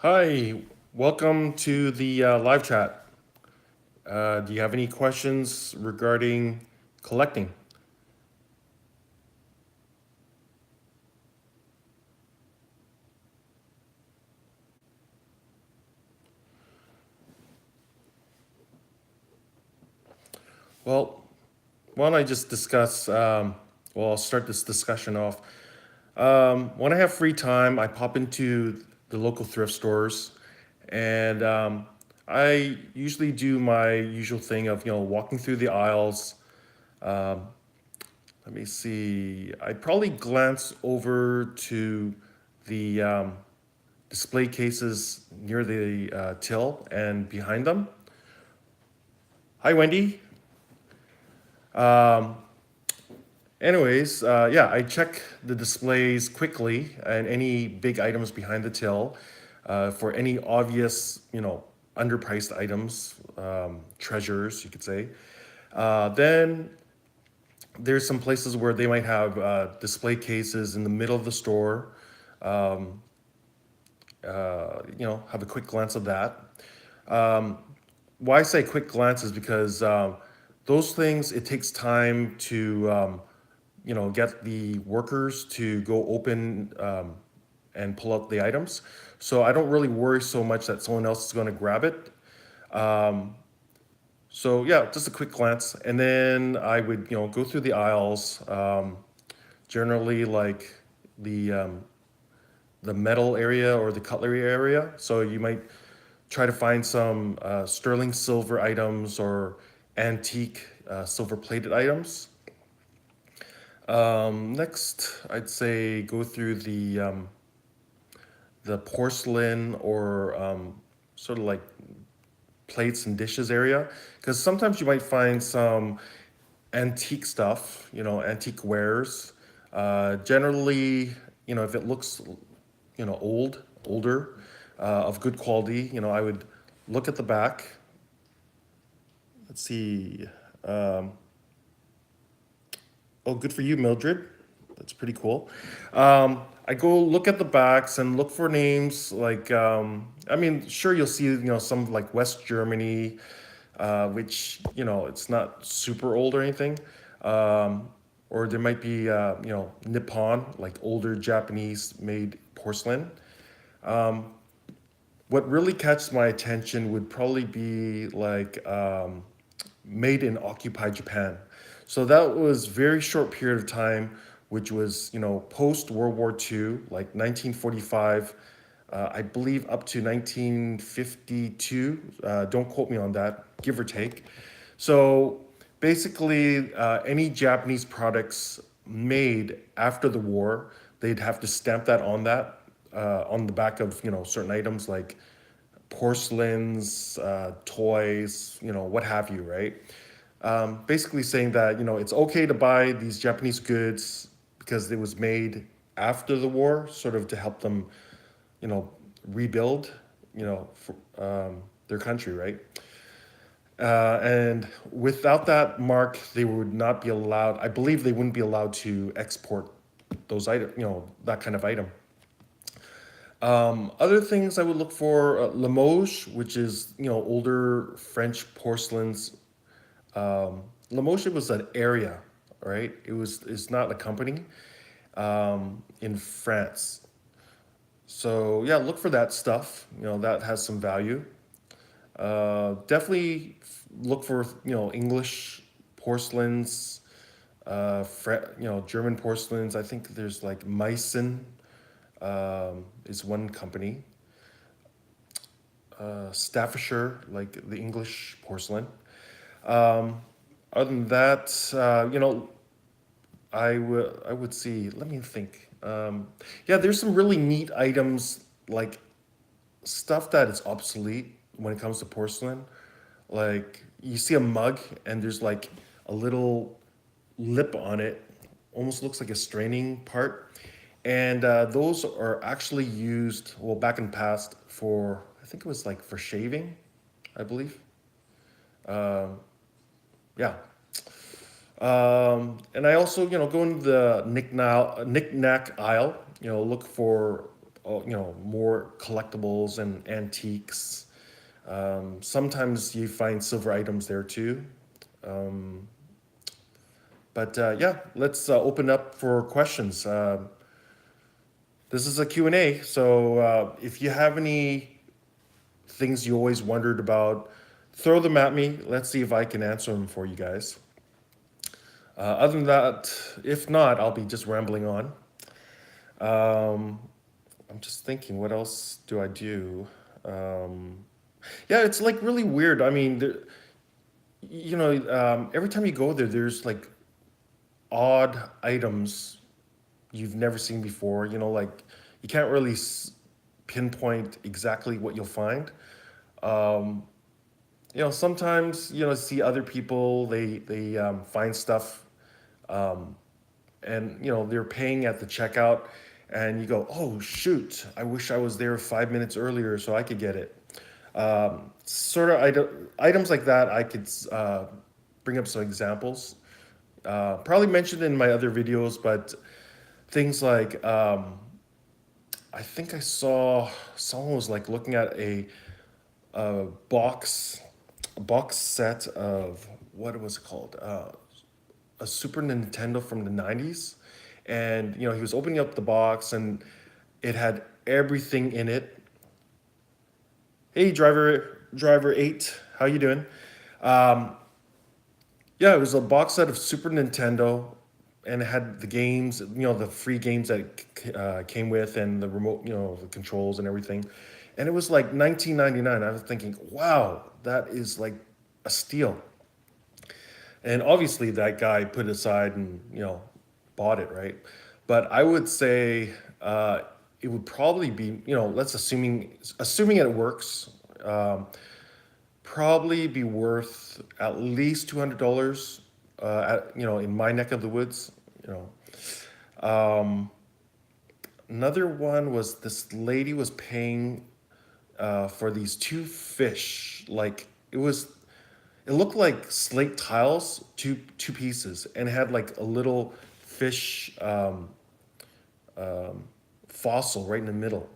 Hi, welcome to the live chat. Do you have any questions regarding collecting? Well, why don't I just discuss? I'll start this discussion off. When I have free time, I pop into the local thrift stores, and I usually do my usual thing of walking through the aisles. Um, Let me see. I probably glance over to the display cases near the till and behind them. Hi, Wendy. Um, yeah, I check the displays quickly and any big items behind the till for any obvious, underpriced items, treasures, you could say. Then there's some places where they might have display cases in the middle of the store. Um, have a quick glance of that. Um, why I say quick glance is because those things it takes time to get the workers to go open and pull out the items. So I don't really worry so much that someone else is going to grab it. Um, so yeah, just a quick glance, and then I would go through the aisles. Generally, like the the metal area or the cutlery area. So you might try to find some sterling silver items or antique silver plated items. Next, I'd say go through the porcelain or sort of like plates and dishes area, because sometimes you might find some antique stuff, antique wares. Generally, if it looks, older, of good quality, I would look at the back. Let's see. Um, Oh, good for you, Mildred. That's pretty cool. I go look at the backs and look for names like, I mean, sure, you'll see, some like West Germany, which, it's not super old or anything. Or there might be, Nippon, like older Japanese made porcelain. Um, what really catches my attention would probably be like made in occupied Japan. So that was very short period of time, which was post World War II, like 1945, I believe up to 1952. Don't quote me on that, give or take. So basically, any Japanese products made after the war, they'd have to stamp that on the back of certain items like porcelains, toys, what have you, right? Basically saying that it's okay to buy these Japanese goods because it was made after the war, sort of to help them, you know, rebuild, for, their country, right? And without that mark, they would not be allowed. I believe they wouldn't be allowed to export those items, that kind of item. Other things I would look for Limoges, which is older French porcelains. Limoges was an area, right? It's not a company in France. So yeah, look for that stuff. That has some value. Definitely look for English porcelains, German porcelains. I think there's like Meissen is one company. Staffordshire, like the English porcelain. Um, Other than that, I would see. Let me think. Yeah, there's some really neat items like stuff that is obsolete when it comes to porcelain. Like you see a mug and there's like a little lip on it, almost looks like a straining part, and those are actually used well back in the past for I think it was like for shaving, I believe. Um, yeah. And I also, go into the knick-knack aisle, look for more collectibles and antiques. Sometimes you find silver items there too. Um, but yeah, let's open up for questions. This is a Q&A, so if you have any things you always wondered about, throw them at me. Let's see if I can answer them for you guys. Other than that, if not, I'll be just rambling on. Um, I'm just thinking, what else do I do? Um, yeah, it's like really weird. I mean, every time you go there, there's like odd items you've never seen before. Like you can't really pinpoint exactly what you'll find. Um, sometimes see other people they find stuff, um, and they're paying at the checkout, and you go, oh shoot, I wish I was there 5 minutes earlier so I could get it. Sort of items like that. I could bring up some examples. Probably mentioned in my other videos, but things like I think I saw someone was like looking at a box a box set of what was it called? A Super Nintendo from the 90s. And he was opening up the box and it had everything in it. Hey, driver 8, how you doing? Um, yeah, it was a box set of Super Nintendo, and it had the games, the free games that came with, and the remote, the controls and everything. And it was like 1999. I was thinking, wow, that is like a steal. And obviously, that guy put it aside and bought it, right? But I would say it would probably be, let's assuming it works, um, probably be worth at least $200. In my neck of the woods, you know. Another one was this lady was paying for these two fish. Like it looked like slate tiles, two pieces, and it had like a little fish fossil right in the middle.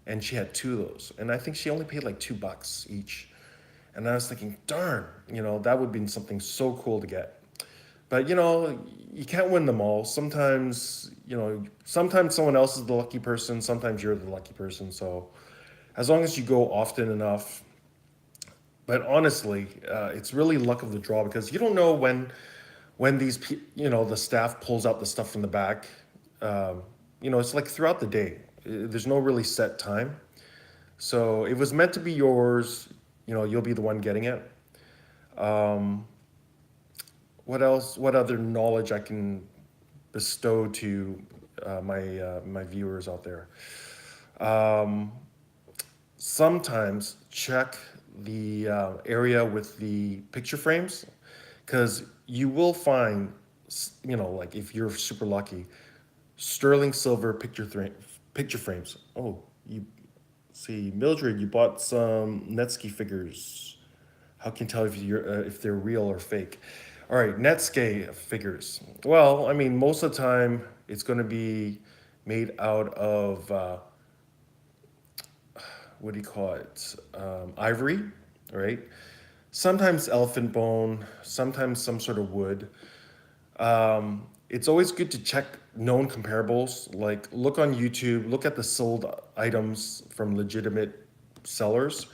And she had two of those, and I think she only paid like $2 each. And I was thinking, darn, that would be something so cool to get. But you can't win them all. Sometimes someone else is the lucky person. Sometimes you're the lucky person. So as long as you go often enough. But honestly, it's really luck of the draw because you don't know when the staff pulls out the stuff from the back. It's like throughout the day. There's no really set time. So it was meant to be yours. You'll be the one getting it. Um, what else? What other knowledge I can bestow to my viewers out there? Um, Sometimes check the area with the picture frames because you will find, like if you're super lucky, sterling silver picture frames. Oh, you see, Mildred, you bought some Netsky figures. How can you tell if they're real or fake? All right, Netsky figures. Well, I mean, most of the time it's going to be made out of what do you call it? Ivory, right? Sometimes elephant bone, sometimes some sort of wood. It's always good to check known comparables. Like look on YouTube, look at the sold items from legitimate sellers,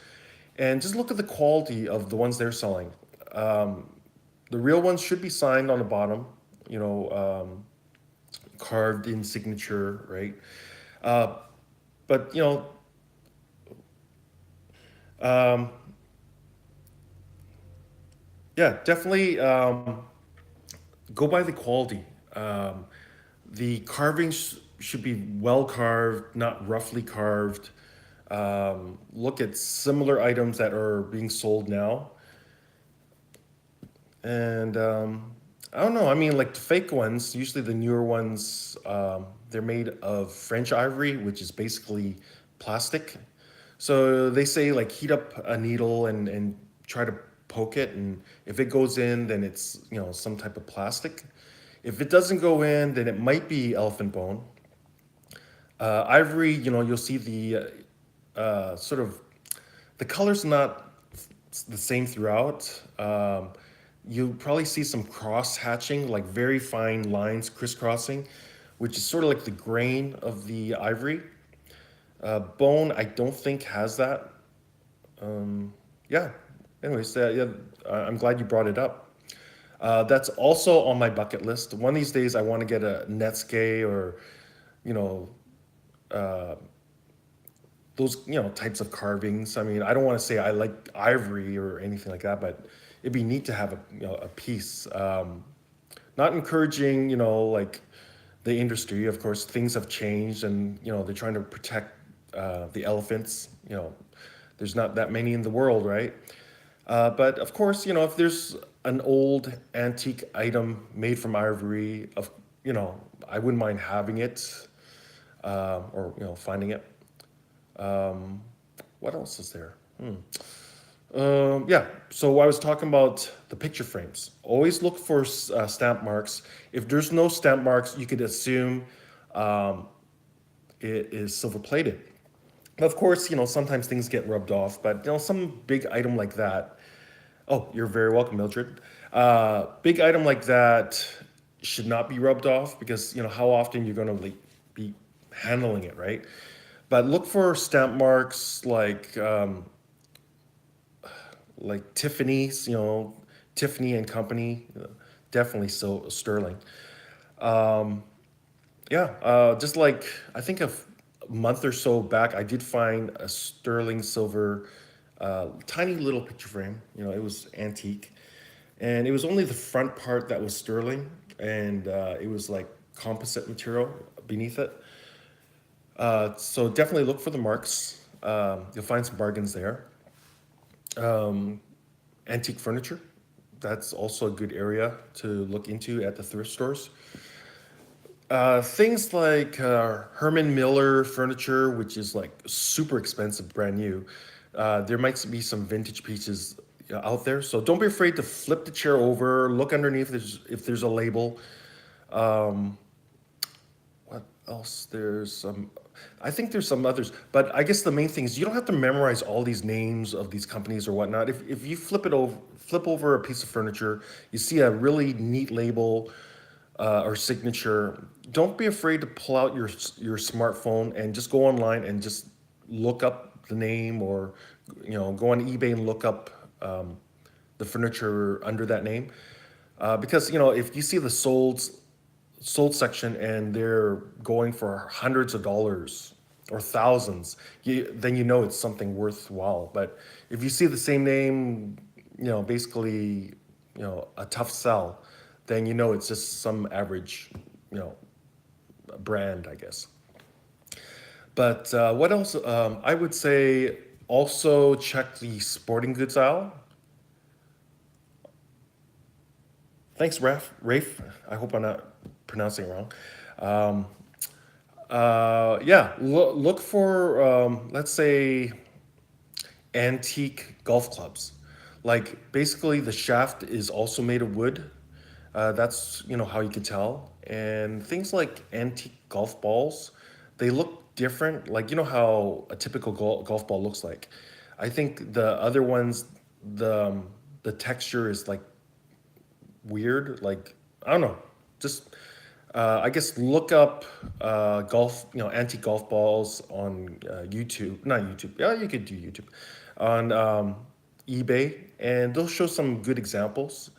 and just look at the quality of the ones they're selling. Um, the real ones should be signed on the bottom, you know, carved in signature, right? Uh, but um, yeah, definitely go by the quality. Um, the carvings should be well carved, not roughly carved. Look at similar items that are being sold now. And I don't know. I mean, like the fake ones, usually the newer ones, they're made of French ivory, which is basically plastic. So they say like heat up a needle and try to poke it, and if it goes in, then it's some type of plastic. If it doesn't go in, then it might be elephant bone. Ivory, you'll see the sort of the color's not the same throughout. You'll probably see some cross hatching, like very fine lines crisscrossing, which is sort of like the grain of the ivory. Bone, I don't think has that. Yeah. Anyways, yeah, I'm glad you brought it up. That's also on my bucket list. One of these days, I want to get a Netscape or you know those types of carvings. I mean, I don't want to say I like ivory or anything like that, but it'd be neat to have a piece. Not encouraging, like the industry. Of course, things have changed, and they're trying to protect the elephants. There's not that many in the world, right? But of course, if there's an old antique item made from ivory, I wouldn't mind having it or finding it. What else is there? Yeah, so I was talking about the picture frames. Always look for stamp marks. If there's no stamp marks, you could assume it is silver plated. Of course, sometimes things get rubbed off, but some big item like that. Oh, you're very welcome, Mildred. Big item like that should not be rubbed off because how often you're going to be handling it, right? But look for stamp marks like Tiffany's, Tiffany and Company, definitely so sterling. Yeah, just like I think a month or so back, I did find a sterling silver, tiny little picture frame. It was antique, and it was only the front part that was sterling, and it was like composite material beneath it. So definitely look for the marks. You'll find some bargains there. Antique furniture, that's also a good area to look into at the thrift stores. Things like Herman Miller furniture, which is like super expensive, brand new. There might be some vintage pieces out there, so don't be afraid to flip the chair over, look underneath if there's a label. What else? I think there's some others, but I guess the main thing is you don't have to memorize all these names of these companies or whatnot. If you flip over a piece of furniture, you see a really neat label or signature. Don't be afraid to pull out your smartphone and just go online and just look up the name, or go on eBay and look up the furniture under that name. Because if you see the sold section and they're going for hundreds of dollars or thousands, then it's something worthwhile. But if you see the same name, basically, a tough sell, then it's just some average, you know, brand, I guess. But what else? I would say also check the sporting goods aisle. Thanks, Rafe. I hope I'm not pronouncing it wrong. Um, yeah, look for, let's say, antique golf clubs. Like basically, the shaft is also made of wood. That's how you can tell. And things like antique golf balls, they look different. Like how a typical golf ball looks like. I think the other ones, the texture is like weird. Like I don't know, just I guess look up golf, antique golf balls on YouTube. Not YouTube. Yeah, you could do YouTube on eBay, and they'll show some good examples.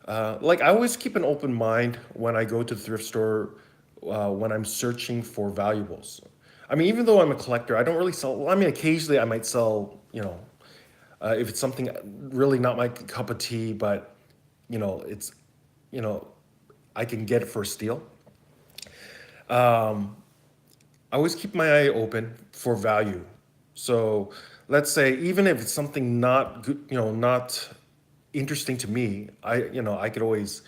Like I always keep an open mind when I go to the thrift store when I'm searching for valuables. I mean, even though I'm a collector, I don't really sell. Well, I mean, occasionally I might sell, if it's something really not my cup of tea, but it's, you know, I can get it for a steal. I always keep my eye open for value. So let's say even if it's something not good, not interesting to me, I could always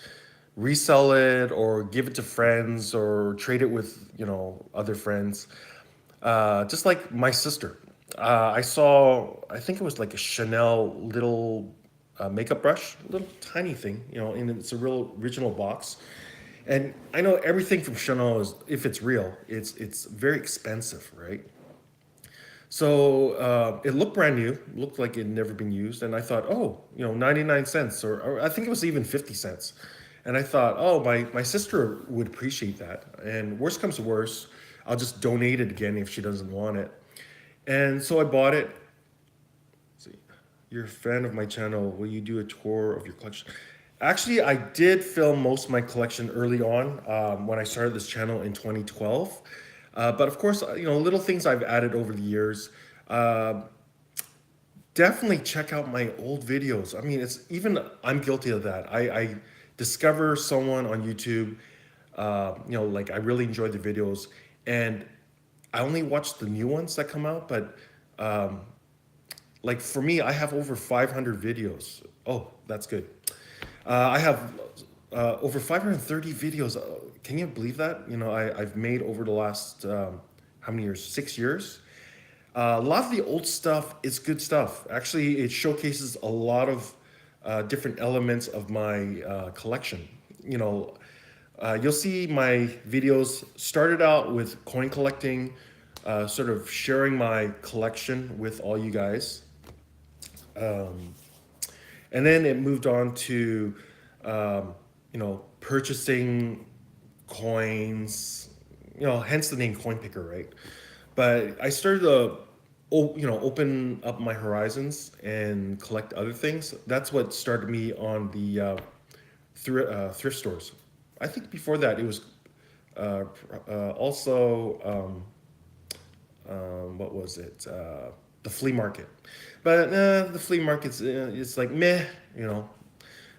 resell it or give it to friends or trade it with other friends. Just like my sister, I saw, I think it was like a Chanel little makeup brush, little tiny thing, and it's a real original box. And I know everything from Chanel is, if it's real, it's very expensive, right? So it looked brand new, looked like it had never been used, and I thought, oh, 99 cents, or I think it was even 50 cents. And I thought, oh, my sister would appreciate that. And worst comes to worst, I'll just donate it again if she doesn't want it. And so I bought it. See, you're a fan of my channel. Will you do a tour of your collection? Actually, I did film most of my collection early on when I started this channel in 2012. But of course, little things I've added over the years. Uh, Definitely check out my old videos. I mean, it's even I'm guilty of that. I discover someone on YouTube, like I really enjoy the videos, and I only watch the new ones that come out. But like for me, I have over 500 videos. Oh, that's good. I have over 530 videos. Can you believe that? I've made over the last how many years? 6 years. A lot of the old stuff is good stuff. Actually, it showcases a lot of different elements of my collection. You know, you'll see my videos started out with coin collecting, sort of sharing my collection with all you guys. And then it moved on to, purchasing coins, hence the name Coinpicker, right? But I started to, open up my horizons and collect other things. That's what started me on the thrift stores. I think before that it was also what was it? The flea market. But the flea market's it's like meh,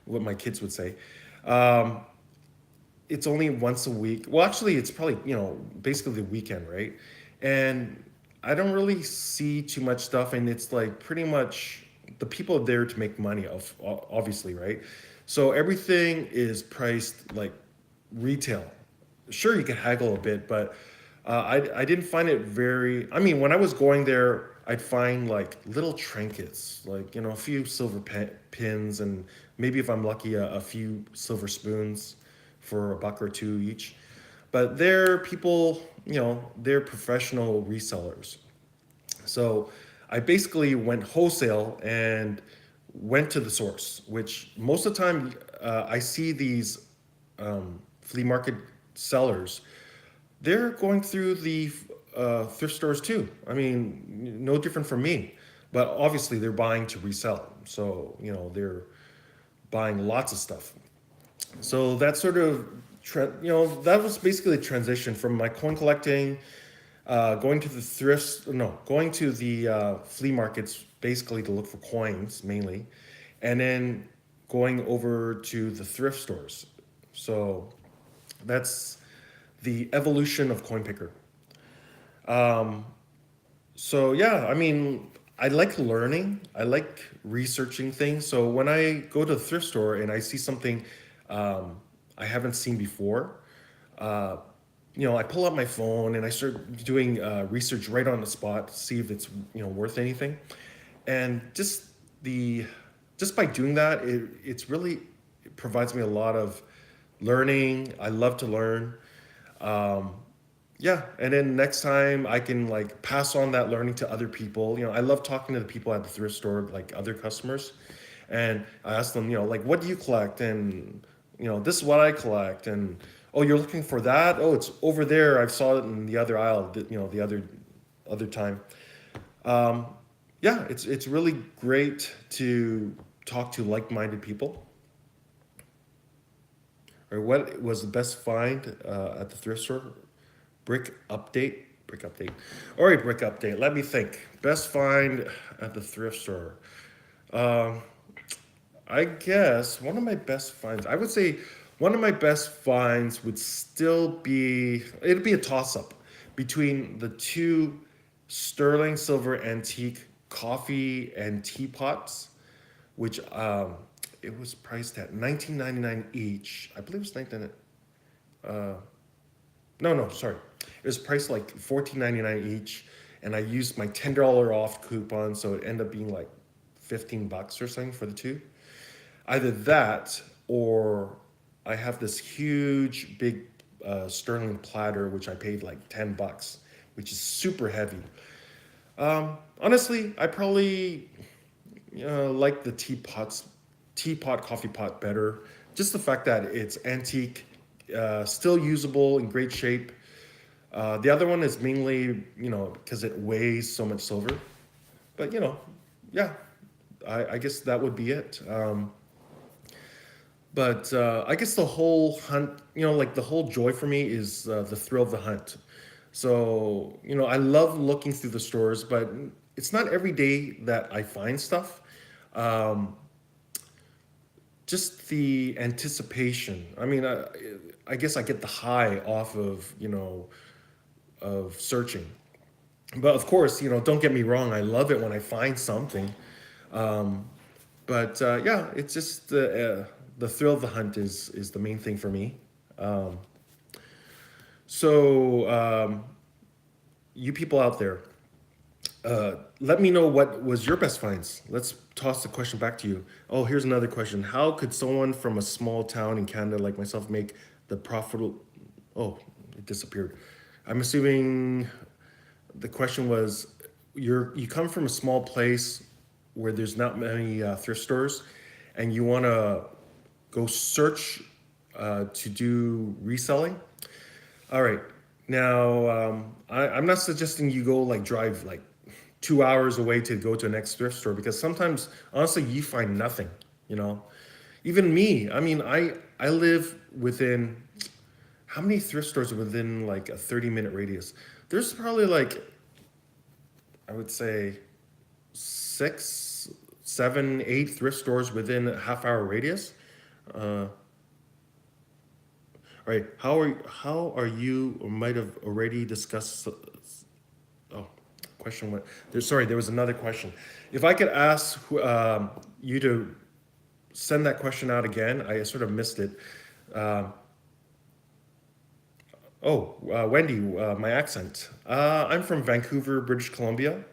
what my kids would say. Um, it's only once a week. Well, actually, it's probably basically the weekend, right? And I don't really see too much stuff, and it's like pretty much the people are there to make money, of obviously, right? So everything is priced like retail. Sure, you can haggle a bit, but I didn't find it very. I mean, when I was going there, I'd find like little trinkets, like a few silver pins, and maybe if I'm lucky, a few silver spoons for a buck or two each. But they're people, they're professional resellers. So I basically went wholesale and went to the source, which most of the time I see these flea market sellers, they're going through the thrift stores too. I mean, no different from me, but obviously they're buying to resell. So, they're buying lots of stuff. So that sort of, that was basically a transition from my coin collecting, going to the thrifts, no, going to the flea markets basically to look for coins mainly, and then going over to the thrift stores. So that's the evolution of Coinpicker. So yeah, I mean, I like learning. I like researching things. So when I go to the thrift store and I see something I haven't seen before, uh, I pull out my phone and I start doing research right on the spot to see if it's worth anything. And the just by doing that, it's really it provides me a lot of learning. I love to learn. Um, yeah, and then next time I can like pass on that learning to other people. I love talking to the people at the thrift store, like other customers, and I ask them, like, what do you collect? And this is what I collect. And oh, you're looking for that? Oh, it's over there. I saw it in the other aisle. The other time. Um, yeah, it's really great to talk to like-minded people. Or what was the best find at the thrift store? Brick update. Brick update. All right, brick update. Let me think. Best find at the thrift store. Um, I guess one of my best finds, I would say one of my best finds would still be, it'd be a toss up between the two sterling silver antique coffee and teapots, which it was priced at 19.99 each. I believe it was 19. No, sorry. It was priced like 14.99 each, and I used my $10 off coupon, so it ended up being like 15 bucks or something for the two. Either that or I have this huge, big sterling platter, which I paid like $10, which is super heavy. Honestly, I probably like the teapot coffee pot better. Just the fact that it's antique, still usable, in great shape. The other one is mainly, because it weighs so much silver. But yeah, I guess that would be it. But I guess the whole hunt, like the whole joy for me is the thrill of the hunt. So, I love looking through the stores, but it's not every day that I find stuff. Um, just the anticipation. I mean, I guess I get the high off of, of searching. But of course, don't get me wrong, I love it when I find something. Um, but yeah, it's just the thrill of the hunt is the main thing for me. Um, so you people out there, let me know what was your best finds. Let's toss the question back to you. Oh, here's another question. How could someone from a small town in Canada like myself make the profitable? Oh, it disappeared. I'm assuming the question was, you come from a small place where there's not many thrift stores, and you want to go search to do reselling. All right. Now, I'm not suggesting you go like drive like 2 hours away to go to the next thrift store, because sometimes, honestly, you find nothing. You know, even me. I mean, I live within, how many thrift stores are within like a 30-minute radius? There's probably like, I would say, six, seven, eight thrift stores within a half-hour radius. Uh, all right. How are you, or might have already discussed? Oh, question what? Sorry, there was another question. If I could ask you to send that question out again, I sort of missed it. Um, Wendy, my accent. I'm from Vancouver, British Columbia,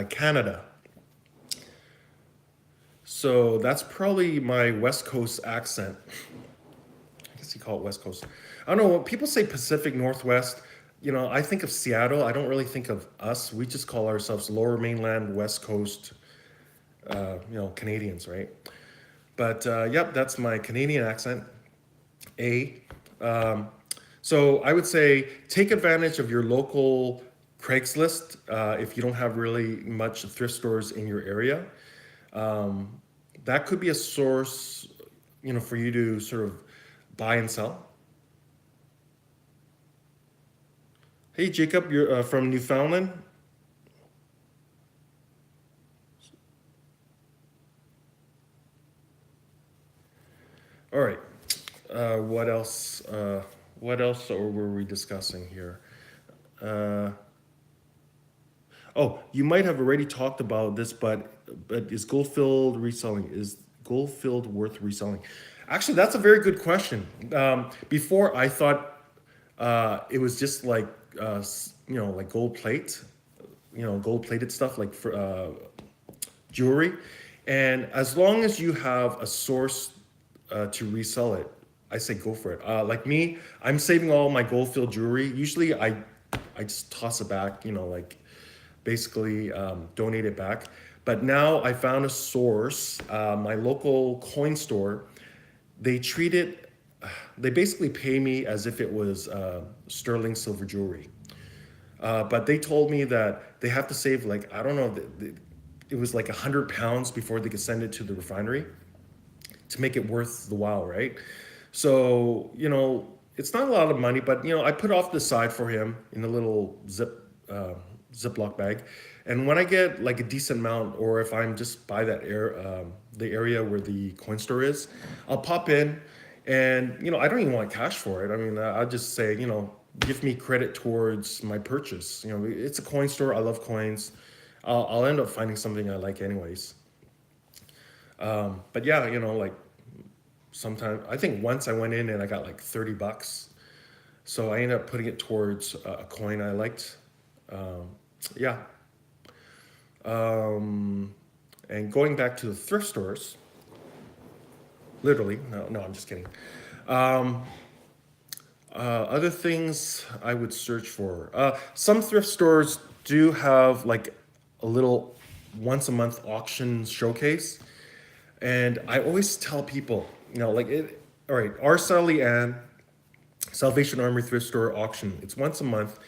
Canada. So that's probably my West Coast accent. I guess you call it West Coast. I don't know. When people say Pacific Northwest, I think of Seattle. I don't really think of us. We just call ourselves Lower Mainland, West Coast, Canadians, right? But yep, that's my Canadian accent. A. Um, so I would say take advantage of your local Craigslist if you don't have really much thrift stores in your area. Um, that could be a source, for you to sort of buy and sell. Hey, Jacob, you're from Newfoundland. All right. What else? What else were we discussing here? Uh, oh, you might have already talked about this, but is Goldfield reselling? Is Goldfield worth reselling? Actually, that's a very good question. Before I thought it was just like like gold plate, gold plated stuff like for jewelry, and as long as you have a source to resell it, I say go for it. Like me, I'm saving all my gold filled jewelry. Usually, I just toss it back. Like basically donate it back. But now I found a source. My local coin store. They treat it. They basically pay me as if it was sterling silver jewelry. But they told me that they have to save, like, I don't know, it was like £100 before they could send it to the refinery to make it worth the while, right? So, it's not a lot of money, but I put off the side for him in a little Ziploc bag. And when I get like a decent amount, or if I'm just by the area where the coin store is, I'll pop in, and I don't even want cash for it. I mean, I'll just say, give me credit towards my purchase. It's a coin store. I love coins. I'll end up finding something I like anyways. But yeah, like sometimes I think once I went in and I got like $30, so I ended up putting it towards a coin I liked. Um, yeah. Um, and going back to the thrift stores, literally, no, I'm just kidding. Other things I would search for. Some thrift stores do have like a little once a month auction showcase, and I always tell people, like it. All right, our Sally Ann Salvation Army thrift store auction. It's once a month,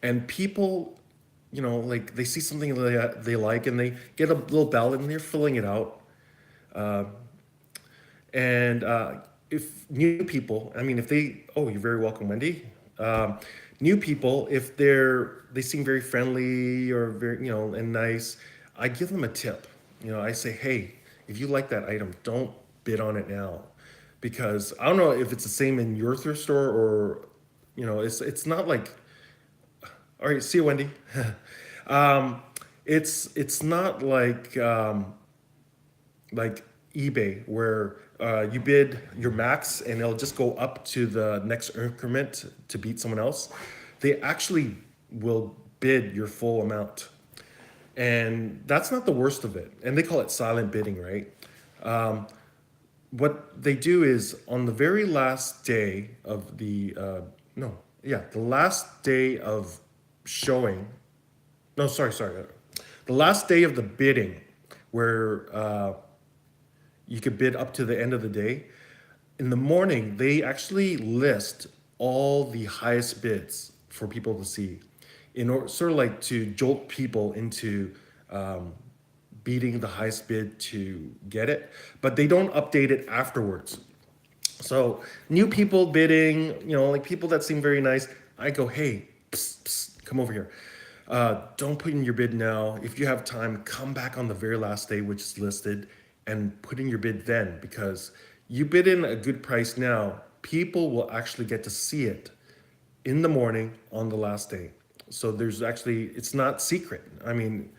and people, like they see something they like, and they get a little ballot, and they're filling it out. And if new people, I mean, if they, oh, you're very welcome, Wendy. New people, if they seem very friendly or very, and nice, I give them a tip. I say, hey, if you like that item, don't bid on it now, because I don't know if it's the same in your thrift store or, it's not like, all right, see you, Wendy. um, it's not like eBay where you bid your max and it'll just go up to the next increment to beat someone else. They actually will bid your full amount. And that's not the worst of it. And they call it silent bidding, right? What they do is on the very last day of no, yeah, the last day of showing, no, sorry, the last day of the bidding where you could bid up to the end of the day. In the morning, they actually list all the highest bids for people to see, in order sort of like to jolt people into um, beating the highest bid to get it. But they don't update it afterwards. So new people bidding, like people that seem very nice, I go, hey, psst, psst, come over here. Don't put in your bid now. If you have time, come back on the very last day, which is listed, and put in your bid then, because you bid in a good price now, people will actually get to see it in the morning on the last day. So it's not secret. I mean,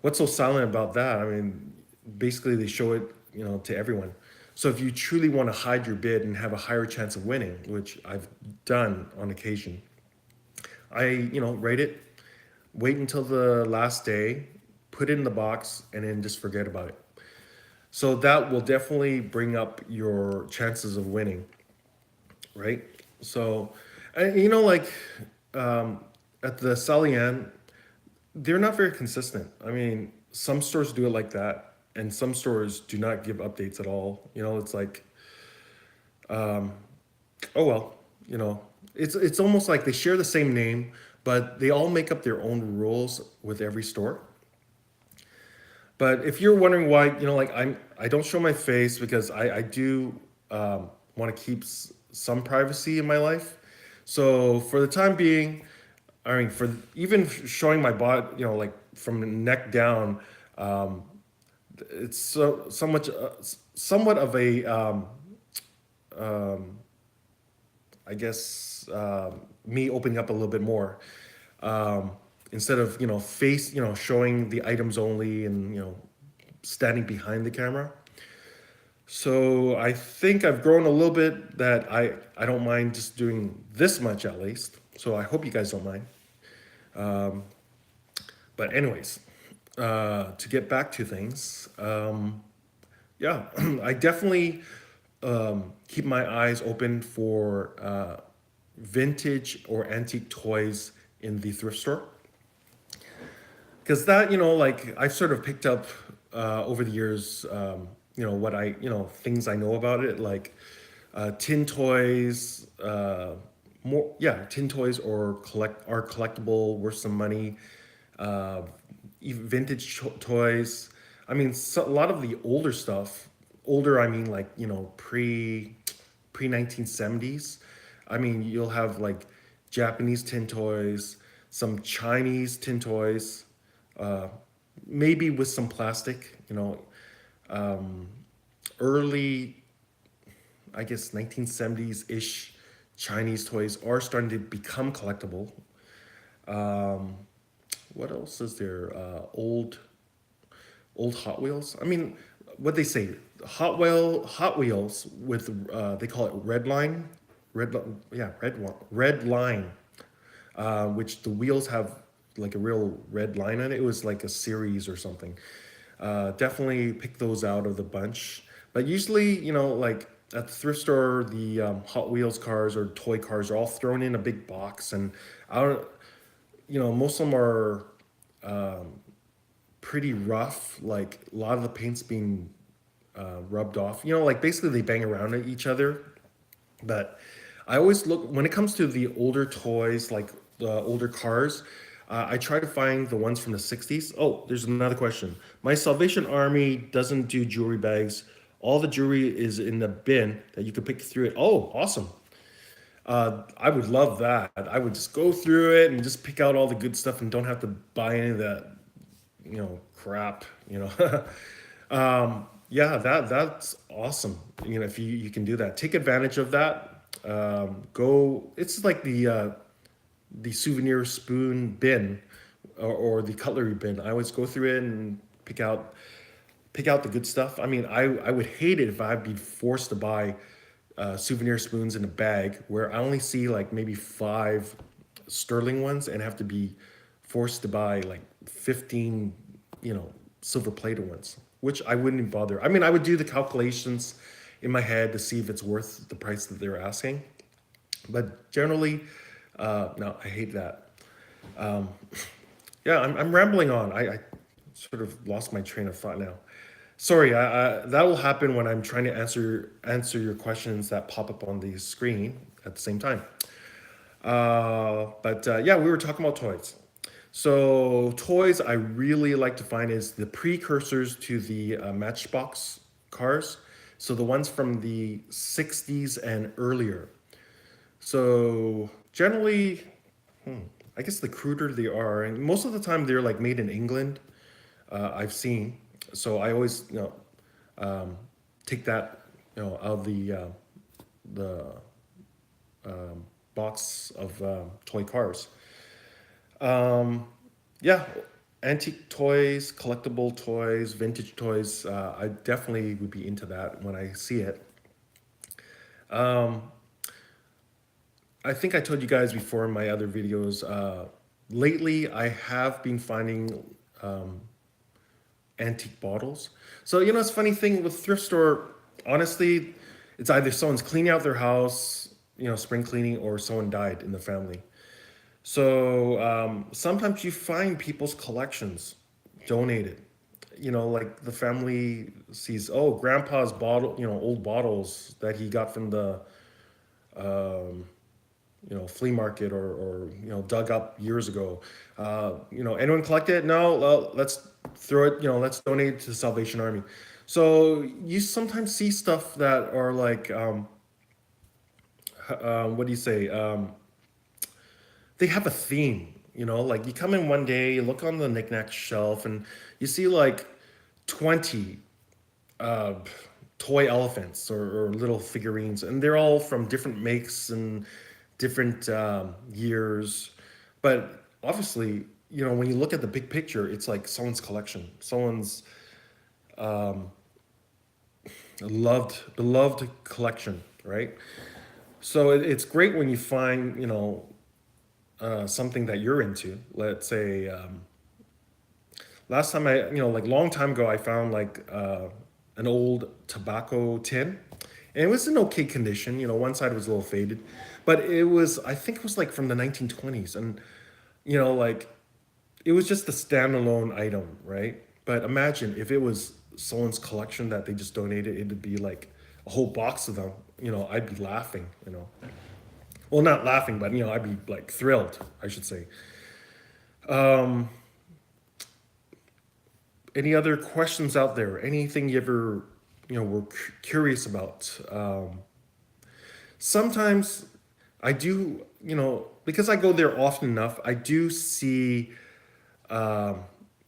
what's so silent about that? I mean, basically they show it, to everyone. So if you truly want to hide your bid and have a higher chance of winning, which I've done on occasion, I, write it, wait until the last day, put it in the box, and then just forget about it. So that will definitely bring up your chances of winning, right? So, like at the Salian, they're not very consistent. I mean, some stores do it like that, and some stores do not give updates at all. It's like, oh well, it's almost like they share the same name, but they all make up their own rules with every store. But if you're wondering why, like I don't show my face because I do want to keep some privacy in my life. So for the time being, I mean, for even showing my body, like from the neck down, um, it's somewhat of a, um, I guess, me opening up a little bit more. Um, Instead of face showing the items only and standing behind the camera. So I think I've grown a little bit that I don't mind just doing this much at least. So I hope you guys don't mind. But anyways, to get back to things, yeah, I definitely keep my eyes open for vintage or antique toys in the thrift store, because that like I've sort of picked up over the years, what things I know about it, like tin toys, tin toys or collectible, worth some money, uh, even vintage toys. I mean, a lot of the older stuff, older I mean like pre 1970s. I mean, you'll have like Japanese tin toys, some Chinese tin toys, uh, maybe with some plastic, early, I guess 1970s ish Chinese toys are starting to become collectible. Um, what else is there? Old Hot Wheels. I mean, what they say, Hot Wheels with they call it red line, red line, which the wheels have like a real red line on it. It was like a series or something. Definitely pick those out of the bunch. But usually, like at the thrift store, the Hot Wheels cars or toy cars are all thrown in a big box, and I don't, most of them are pretty rough. Like a lot of the paint's being rubbed off. Like basically they bang around at each other. But I always look when it comes to the older toys, like the older cars. I try to find the ones from the '60s. Oh, there's another question. My Salvation Army doesn't do jewelry bags. All the jewelry is in the bin that you can pick through it. Oh, awesome. I would love that. I would just go through it and just pick out all the good stuff and don't have to buy any of that, crap. Yeah, that's awesome. If you can do that, take advantage of that. Go. It's like the souvenir spoon bin or the cutlery bin. I always go through it and pick out the good stuff. I mean, I would hate it if I'd be forced to buy souvenir spoons in a bag where I only see like maybe five sterling ones and have to be forced to buy like 15, silver plated ones, which I wouldn't bother. I mean, I would do the calculations in my head to see if it's worth the price that they're asking. But generally, no, I hate that. Um, yeah, I'm rambling on. I sort of lost my train of thought now. Sorry, that will happen when I'm trying to answer your questions that pop up on the screen at the same time. But yeah, we were talking about toys. So toys I really like to find is the precursors to the Matchbox cars. So the ones from the '60s and earlier. So generally, I guess the cruder they are, and most of the time they're like made in England. I've seen. So I always um, take that out of the box of toy cars. Um, yeah, antique toys, collectible toys, vintage toys. I definitely would be into that when I see it. Um, I think I told you guys before in my other videos. Lately, I have been finding um, antique bottles. So it's a funny thing with thrift store. Honestly, it's either someone's cleaning out their house, spring cleaning, or someone died in the family. So sometimes you find people's collections donated. Like the family sees, oh, grandpa's bottle, old bottles that he got from the um, flea market or dug up years ago. Anyone collect it? No, well, let's throw it. Let's donate it to the Salvation Army. So you sometimes see stuff that are like, what do you say? They have a theme. Like you come in one day, you look on the knickknack shelf, and you see like 20 uh, toy elephants or little figurines, and they're all from different makes and different years. But obviously, when you look at the big picture, it's like someone's collection, someone's beloved collection, right? So it's great when you find, something that you're into. Let's say last time like long time ago, I found like an old tobacco tin, and it was in okay condition. One side was a little faded, but I think it was like from the 1920s, and like it was just a standalone item, right? But imagine if it was someone's collection that they just donated, it'd be like a whole box of them. I'd be laughing. Well, not laughing, but I'd be like thrilled, I should say. Um, any other questions out there? Anything you ever, were curious about? Sometimes I do, because I go there often enough, I do see um,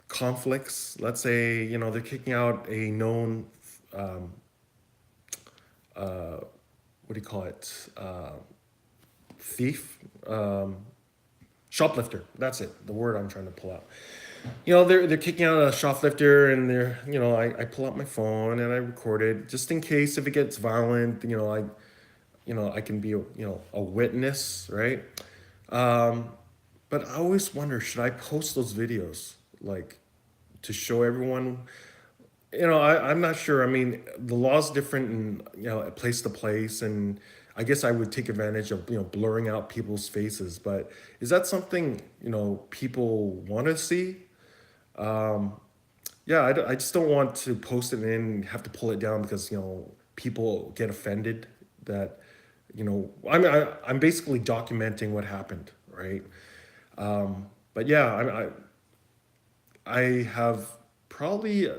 conflicts. Let's say, they're kicking out a known, um, uh, what do you call it? Thief, shoplifter. That's it. The word I'm trying to pull out. They're kicking out a shoplifter, and I pull out my phone and I record it just in case if it gets violent. I can be a witness, right? Um, but I always wonder, should I post those videos like to show everyone? I'm not sure. I mean, the law's different in, place to place, and I guess I would take advantage of, blurring out people's faces. But is that something, people want to see? Yeah, I just don't want to post it and have to pull it down because, people get offended that, I'm basically documenting what happened, right? But yeah, I have probably,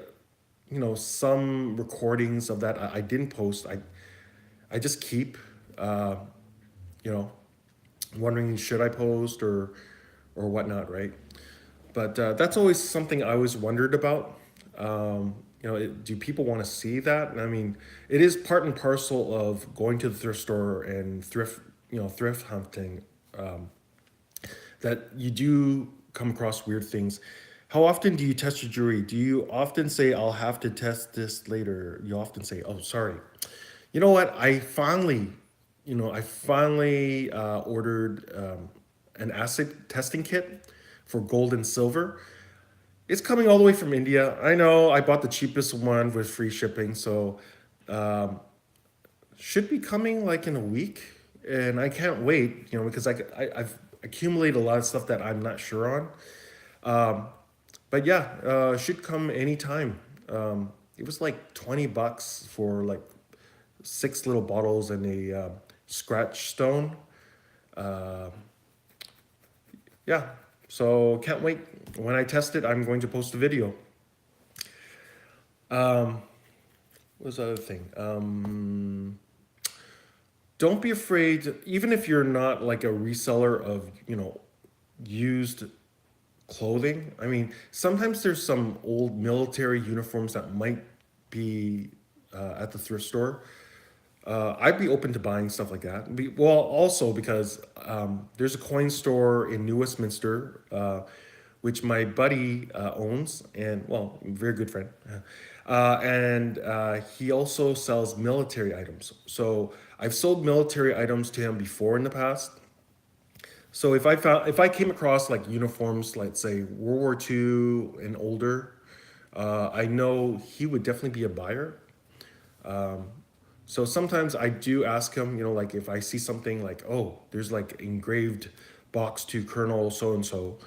some recordings of that I didn't post. I just keep, uh, you know, wondering should I post or whatnot, right? But that's always something I always wondered about. Do people want to see that? And I mean, it is part and parcel of going to the thrift store and thrift hunting, that you do come across weird things. How often do you test your jewelry? Do you often say, I'll have to test this later? You often say, oh, sorry. You know what? I finally ordered an acid testing kit for gold and silver. It's coming all the way from India. I know I bought the cheapest one with free shipping, so should be coming like in a week, and I can't wait. Because I've accumulated a lot of stuff that I'm not sure on. But yeah, should come anytime. It was like $20 for like six little bottles and a scratch stone. Uh, yeah, so can't wait. When I test it, I'm going to post a video. What was the other thing? Don't be afraid, even if you're not like a reseller of, used clothing. I mean, sometimes there's some old military uniforms that might be at the thrift store. I'd be open to buying stuff like that. Well, also because there's a coin store in New Westminster, which my buddy owns, and well, very good friend. And he also sells military items. So I've sold military items to him before in the past. So if I came across like uniforms, let's say World War II and older, I know he would definitely be a buyer. So sometimes I do ask him, like if I see something like, oh, there's like engraved box to Colonel so and so,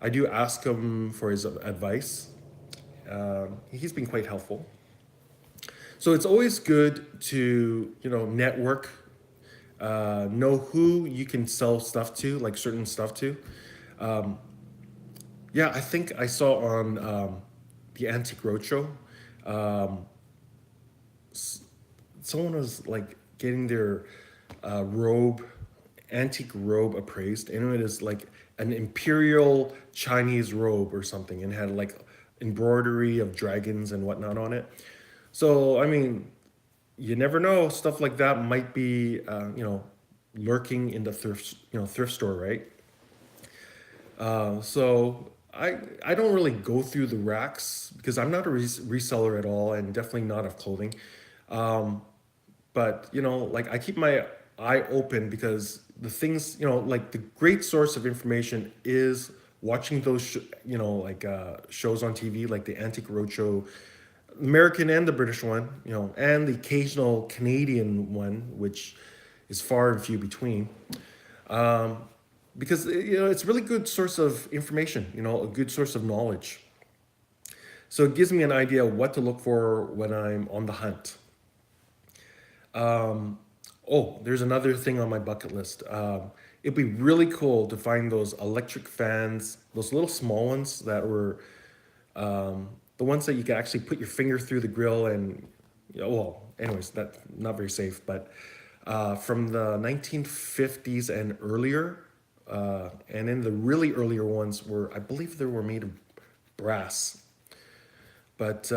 I do ask him for his advice. He's been quite helpful. So it's always good to, network, know who you can sell stuff to, like certain stuff to. Yeah, I think I saw on the Antique Roadshow, someone was like getting their robe, antique robe appraised, and it is like an imperial Chinese robe or something, and had like embroidery of dragons and whatnot on it. So I mean, you never know. Stuff like that might be, lurking in the thrift store, right? So I don't really go through the racks because I'm not a reseller at all, and definitely not of clothing. But like I keep my eye open because the things, like the great source of information is watching those like shows on TV, like the Antique Roadshow, American and the British one, and the occasional Canadian one, which is far and few between. Because it's a really good source of information, a good source of knowledge. So it gives me an idea of what to look for when I'm on the hunt. Oh, there's another thing on my bucket list. It'd be really cool to find those electric fans, those little small ones that were the ones that you can actually put your finger through the grill and, well, anyways, that's not very safe, but from the 1950s and earlier, and then the really earlier ones were, I believe they were made of brass. But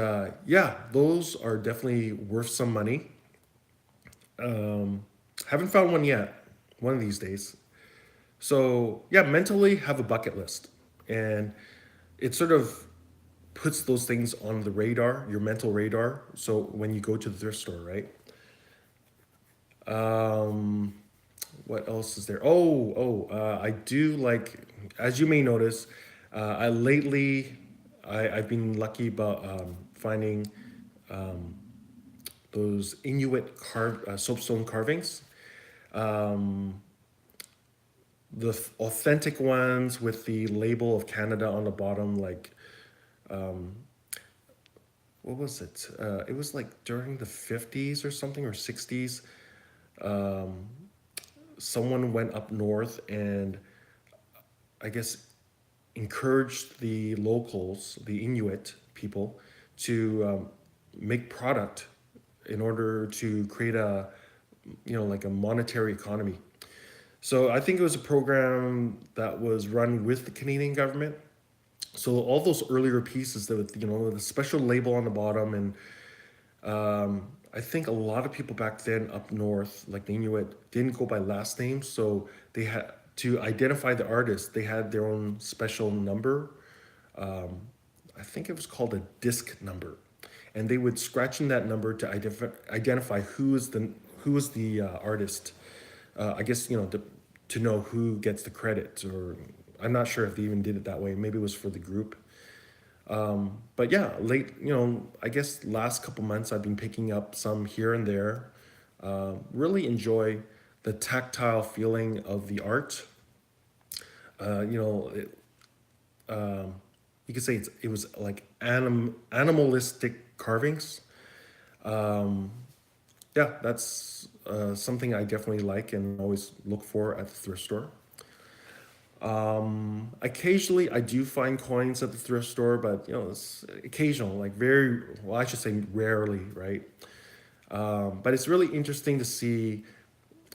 yeah, those are definitely worth some money. Haven't found one yet, one of these days. So yeah, mentally have a bucket list. And it sort of puts those things on the radar, your mental radar. So when you go to the thrift store, right? What else is there? I do like, as you may notice, I've been lucky about finding those Inuit soapstone carvings. Um, the authentic ones with the label of Canada on the bottom, like what was it? It was like during the 50s or something, or 60s. Um, Someone went up north and I guess encouraged the locals, the Inuit people, to make product in order to create a, like a monetary economy. So I think it was a program that was run with the Canadian government. So all those earlier pieces that with, the special label on the bottom, and I think a lot of people back then up north, like the Inuit, didn't go by last names, so they had to identify the artist. They had their own special number. I think it was called a disc number, and they would scratch in that number to identify who is the artist. I guess to know who gets the credit, or I'm not sure if they even did it that way. Maybe it was for the group. But yeah, I guess last couple months I've been picking up some here and there. Really enjoy the tactile feeling of the art. Uh, you know, it, you could say it was like animalistic carvings. Um, yeah, that's something I definitely like and always look for at the thrift store. Occasionally, I do find coins at the thrift store, but it's occasional, like very well. I should say rarely, right? But it's really interesting to see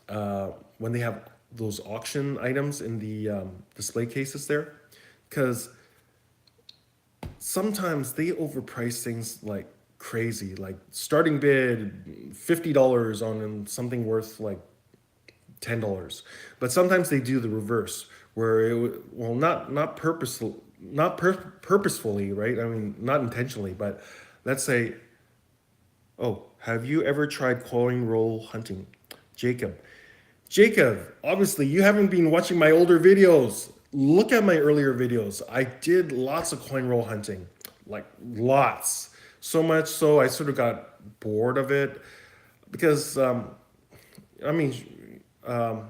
when they have those auction items in the display cases there, because sometimes they overprice things like crazy. Like starting bid $50 on something worth like $10, but sometimes they do the reverse, where well, not purposefully, right? I mean, not intentionally, but let's say, oh, have you ever tried coin roll hunting, Jacob? Jacob, obviously you haven't been watching my older videos. Look at my earlier videos. I did lots of coin roll hunting, like lots. So much so I sort of got bored of it because I mean, I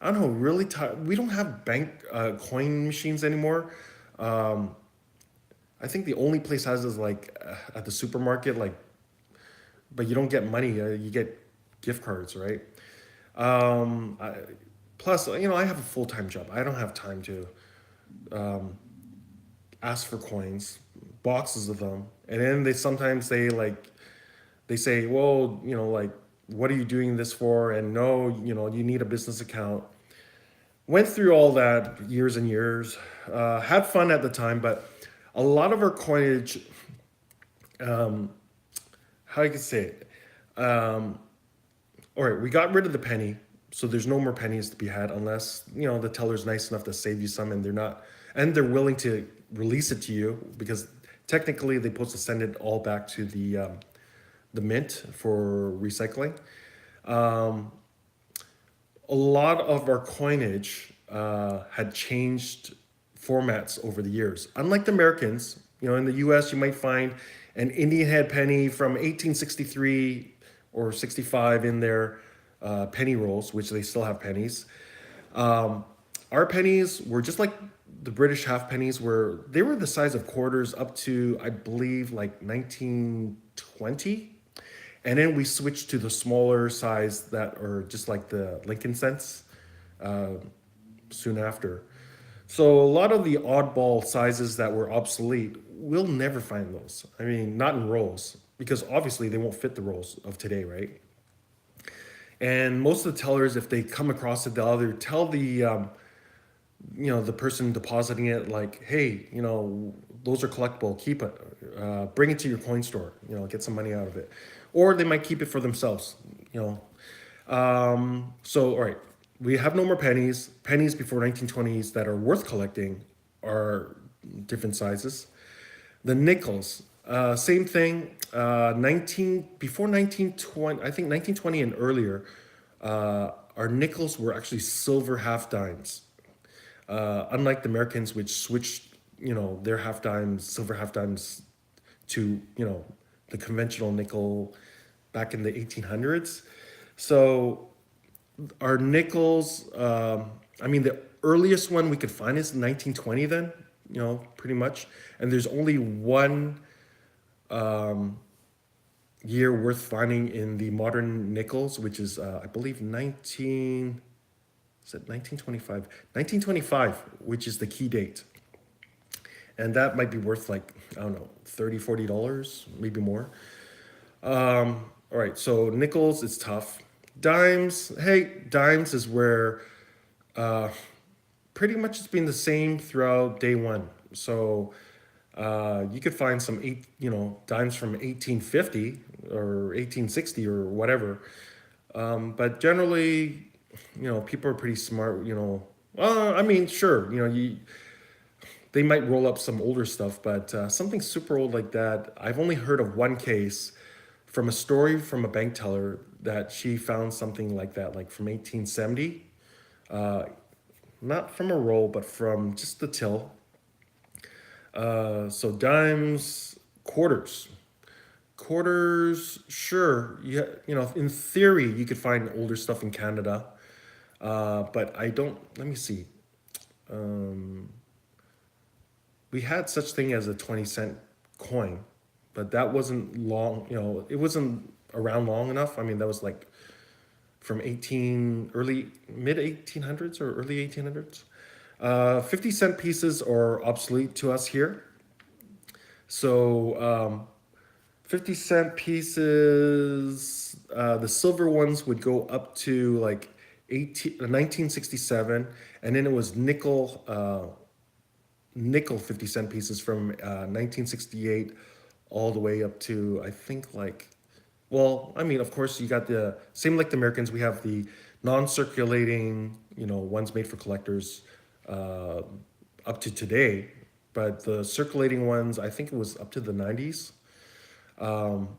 don't know, really we don't have bank coin machines anymore. Um, I think the only place has is like at the supermarket, like, but you don't get money. You get gift cards, right? I, plus, I have a full time job. I don't have time to ask for coins, boxes of them, and then they say, well, like, what are you doing this for? And no, you need a business account. Went through all that years and years. Had fun at the time, but a lot of our coinage, how I could say it. All right, we got rid of the penny, so there's no more pennies to be had unless the teller's nice enough to save you some, and they're willing to release it to you, because technically they're supposed to send it all back to the mint for recycling. Um, a lot of our coinage had changed formats over the years. Unlike the Americans, in the U.S. you might find an Indian head penny from 1863 or 65 in their penny rolls, which they still have pennies. Um, our pennies were just like the British half pennies, where they were the size of quarters up to, I believe, like 1920. And then we switched to the smaller size that are just like the Lincoln cents uh, soon after. So a lot of the oddball sizes that were obsolete, we'll never find those. I mean, not in rolls, because obviously they won't fit the rolls of today, right? And most of the tellers, if they come across it, they'll either tell the person depositing it, like, hey, those are collectible, keep it, bring it to your coin store, get some money out of it. Or they might keep it for themselves, you know. So, all right, we have no more pennies. Pennies before 1920s that are worth collecting are different sizes. The nickels, same thing. 19 before 1920, I think 1920 and earlier, our nickels were actually silver half dimes. Unlike the Americans, which switched, their half dimes, silver half dimes, to the conventional nickel back in the 1800s. So our nickels, I mean, the earliest one we could find is 1920 then, pretty much. And there's only one year worth finding in the modern nickels, which is, I believe, 1925? 1925, which is the key date. And that might be worth like, I don't know, $30, $40, maybe more. All right, so nickels, it's tough. Dimes, hey, dimes is where pretty much it's been the same throughout day one. So you could find some dimes from 1850 or 1860 or whatever. But generally, people are pretty smart. I mean, sure, they might roll up some older stuff, but something super old like that, I've only heard of one case from a story from a bank teller that she found something like that, like from 1870. Uh, Not from a roll, but from just the till. So dimes, quarters. Quarters, sure. Yeah, in theory, you could find older stuff in Canada, but I don't. Let me see. Um, we had such thing as a 20-cent coin, but that wasn't long. It wasn't around long enough. I mean, that was like from early mid 1800s or early 1800s. 50-cent pieces are obsolete to us here. So 50-cent pieces, the silver ones would go up to like 1967, and then it was nickel 50-cent pieces from 1968 all the way up to, I think, like, well, I mean, of course, you got the same like the Americans. We have the non-circulating, ones made for collectors, uh, up to today, but the circulating ones, I think it was up to the 90s. Um,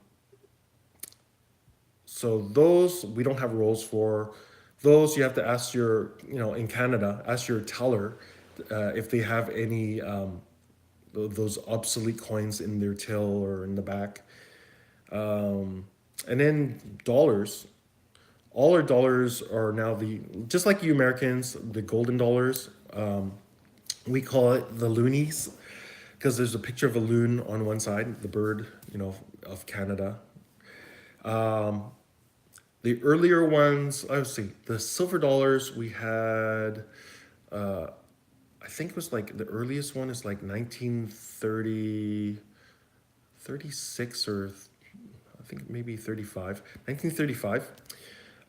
so those we don't have rolls for. Those you have to ask in Canada, ask your teller if they have any those obsolete coins in their till or in the back. Um, and then dollars. All our dollars are now just like you Americans, the golden dollars. We call it the loonies because there's a picture of a loon on one side, the bird, of Canada. Um, the earlier ones, let's see, the silver dollars we had, uh, I think it was like the earliest one is like 1930, 36 or I think maybe 35, 1935.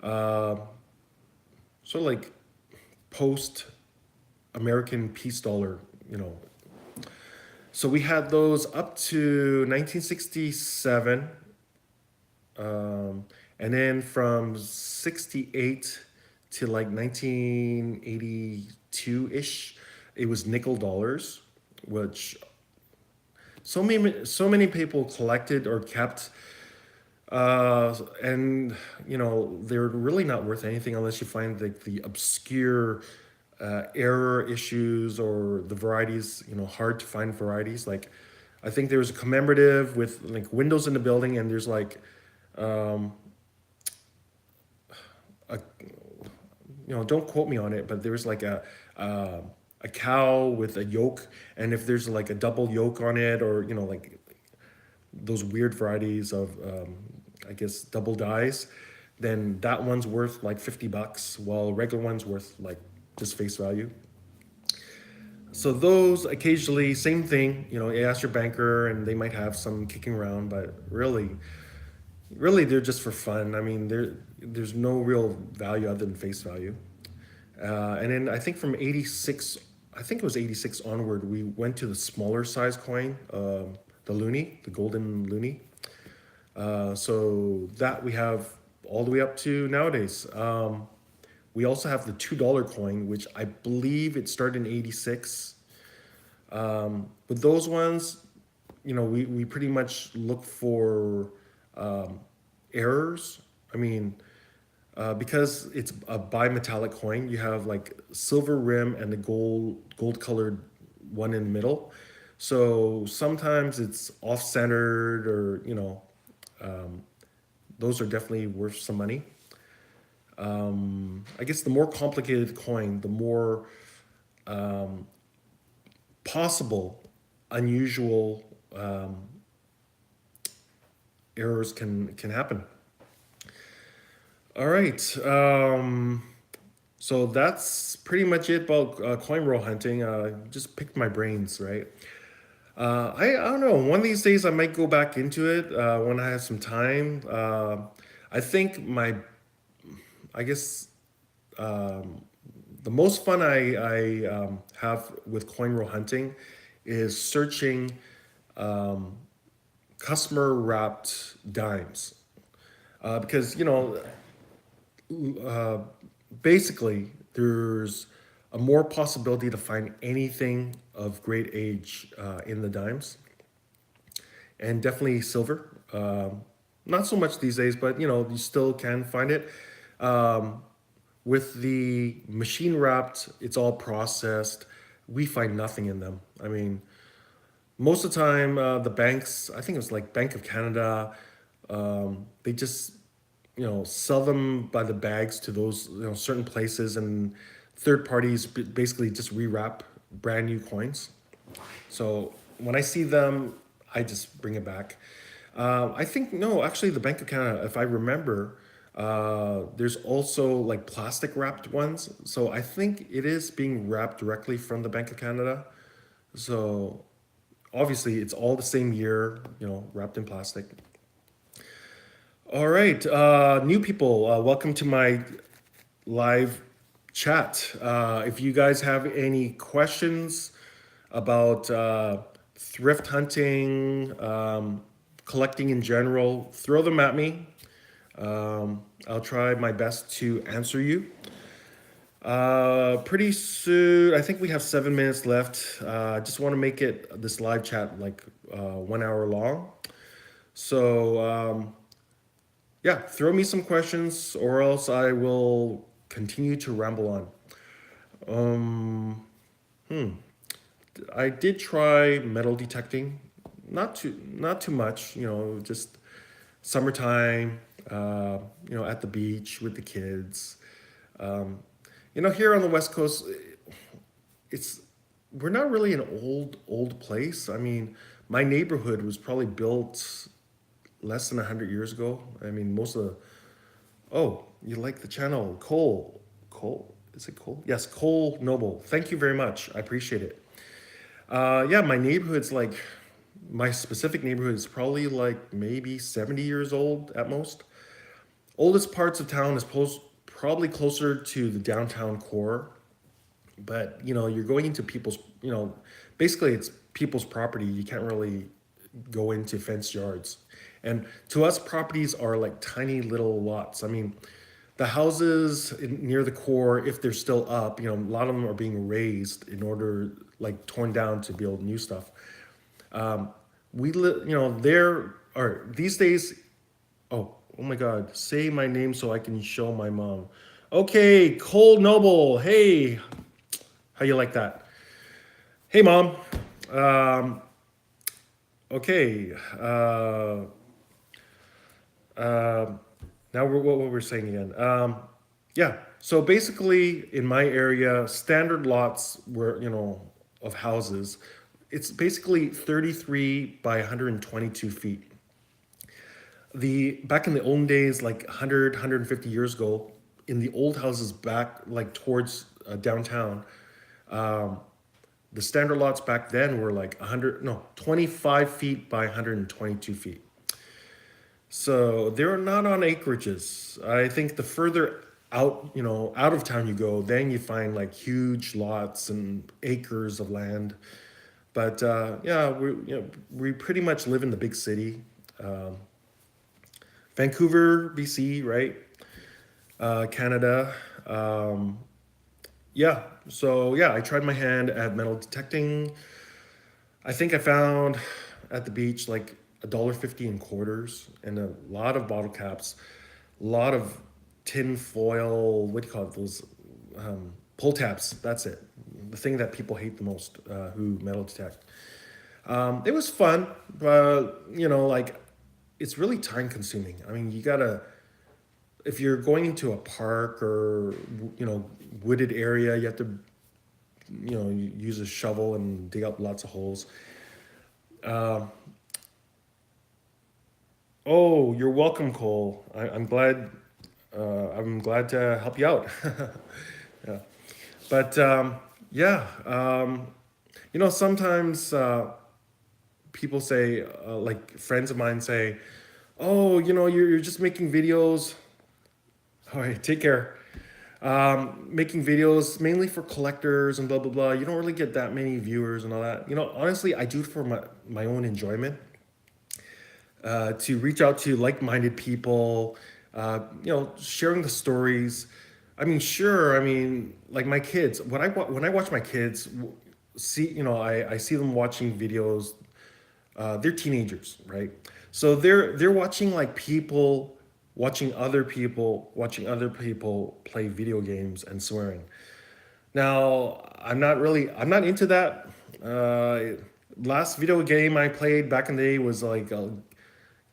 Uh, so like post American peace dollar, you know. So we had those up to 1967, and then from 68 to like 1982-ish, it was nickel dollars, which so many people collected or kept, and they're really not worth anything unless you find like the obscure error issues or the varieties, hard to find varieties. Like, I think there was a commemorative with like windows in the building, and there's like, um, a, don't quote me on it, but there was like a cow with a yoke, and if there's like a double yoke on it, or like those weird varieties of, I guess, double dyes, then that one's worth like $50, while regular one's worth like just face value. So those occasionally, same thing, you ask your banker and they might have some kicking around, but really they're just for fun. I mean, there's no real value other than face value. And then I think from 86, I think it was 86 onward, we went to the smaller size coin, the loonie, the golden loonie. So that we have all the way up to nowadays. We also have the $2 coin, which I believe it started in 86. With those ones, we pretty much look for errors. I mean, because it's a bimetallic coin, you have like silver rim and the gold colored one in the middle. So sometimes it's off centered, or Those are definitely worth some money. I guess the more complicated the coin, the more possible unusual errors can happen. All right. So that's pretty much it about coin roll hunting. Just picked my brains, right? I don't know. One of these days, I might go back into it when I have some time. I think I guess the most fun I have with coin roll hunting is searching customer wrapped dimes. Because, basically, there's a more possibility to find anything of great age in the dimes, and definitely silver. Not so much these days, but you still can find it. With the machine wrapped, it's all processed. We find nothing in them. I mean, most of the time, the banks, I think it was like Bank of Canada, they just sell them by the bags to those certain places, and third parties basically just rewrap brand new coins. So when I see them, I just bring it back. I think no, actually, the Bank of Canada, if I remember, there's also like plastic wrapped ones. So I think it is being wrapped directly from the Bank of Canada. So obviously, it's all the same year, wrapped in plastic. All right, new people, welcome to my live chat. If you guys have any questions about thrift hunting, collecting in general, throw them at me. I'll try my best to answer you. Pretty soon, I think we have 7 minutes left. I just want to make it this live chat like 1 hour long. So, yeah, throw me some questions or else I will continue to ramble on. Um, I did try metal detecting, not too much, just summertime, at the beach with the kids. Um, Here on the West Coast, it's we're not really an old place. I mean, my neighborhood was probably built less than 100 years ago. I mean, most of the oh, you like the channel, Cole, is it Cole? Yes, Cole Noble. Thank you very much. I appreciate it. Yeah, my specific neighborhood is probably like maybe 70 years old at most. Oldest parts of town is probably closer to the downtown core, but you're going into people's, basically it's people's property. You can't really go into fenced yards. And to us, properties are like tiny little lots. I mean, the houses near the core, if they're still up, a lot of them are being raised in order, like torn down to build new stuff. We live, there are these days. Oh my God, say my name so I can show my mom. Okay, Cole Noble. Hey, how you like that? Hey, mom. Um, okay. Uh, Now what we're saying again. Yeah. So basically, in my area, standard lots were of houses. It's basically 33 by 122 feet. The back in the olden days, like 100 years ago, in the old houses back like towards downtown, the standard lots back then were like 100 no 25 feet by 122 feet. So they're not on acreages. I think the further out of town you go, then you find like huge lots and acres of land. But yeah, we pretty much live in the big city, Vancouver, BC, right? Canada. Yeah. So yeah, I tried my hand at metal detecting. I think I found at the beach like $1.50 in quarters and a lot of bottle caps, a lot of tin foil. What do you call it? Those pull tabs. That's it. The thing that people hate the most who metal detect. It was fun, but like it's really time consuming. I mean, you gotta, if you're going into a park or, wooded area, you have to, use a shovel and dig up lots of holes. Oh, you're welcome, Cole. I'm glad to help you out. Yeah. But yeah, sometimes people say, like friends of mine say, "Oh, you're just making videos." All right, take care. Making videos mainly for collectors and blah blah blah. You don't really get that many viewers and all that. Honestly, I do it for my own enjoyment. To reach out to like-minded people, sharing the stories. I mean, sure. I mean, like my kids. When I watch my kids, see, I see them watching videos. They're teenagers, right? So they're watching like people watching other people play video games and swearing. Now, I'm not into that. Last video game I played back in the day was like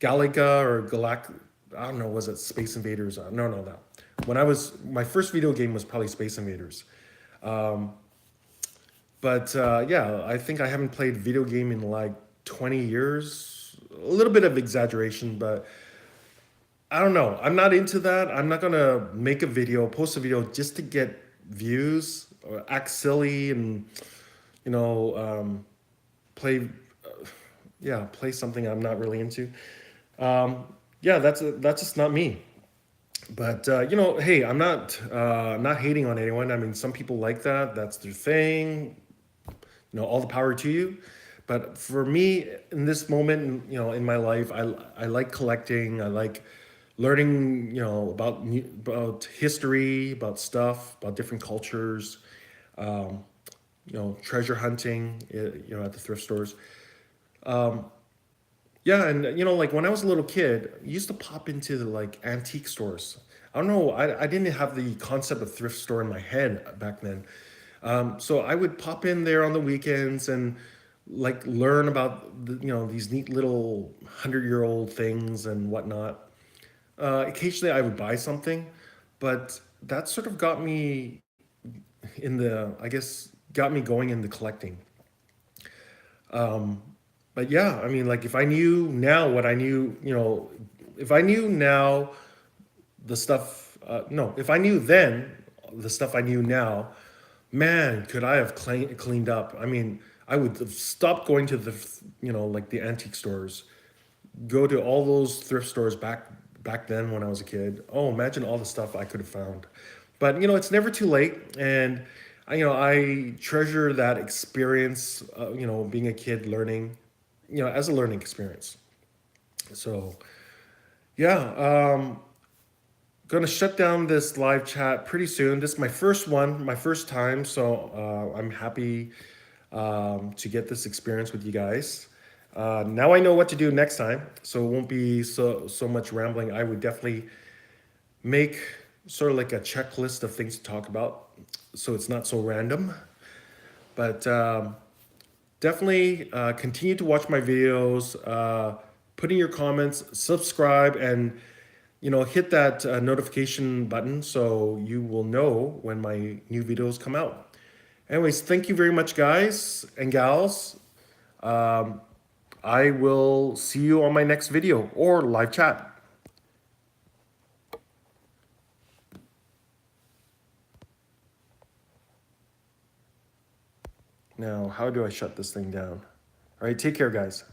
Galaga or Galact. I don't know, was it Space Invaders? No, no, no. My first video game was probably Space Invaders. But yeah, I think I haven't played video game in like 20 years. A little bit of exaggeration, but I don't know. I'm not into that. I'm not gonna make a video, post a video just to get views or act silly and you know play play something I'm not really into. Yeah, that's just not me. But hey, I'm not hating on anyone. I mean, some people like that. That's their thing. All the power to you. But for me, in this moment, in my life, I like collecting. I like learning, about history, about stuff, about different cultures. Treasure hunting, at the thrift stores. Yeah, and like when I was a little kid, I used to pop into the like antique stores. I don't know, I didn't have the concept of thrift store in my head back then. So I would pop in there on the weekends and like learn about these neat little 100-year-old things and whatnot. Occasionally I would buy something, but that sort of got me I guess, got me going into collecting. But yeah, I mean, like if I knew now what I knew, if I knew now the stuff, no, if I knew then the stuff I knew now, man, could I have cleaned up? I mean, I would have stopped going to like the antique stores, go to all those thrift stores back then when I was a kid. Oh, imagine all the stuff I could have found. But it's never too late, and I treasure that experience. Being a kid, learning, as a learning experience. So yeah, gonna shut down this live chat pretty soon. This is my first one, my first time, so I'm happy to get this experience with you guys. Now I know what to do next time, so it won't be so much rambling. I would definitely make sort of like a checklist of things to talk about, so it's not so random. But definitely continue to watch my videos, put in your comments, subscribe, and hit that notification button so you will know when my new videos come out. Anyways, thank you very much, guys and gals. I will see you on my next video or live chat. Now, how do I shut this thing down? All right, take care, guys.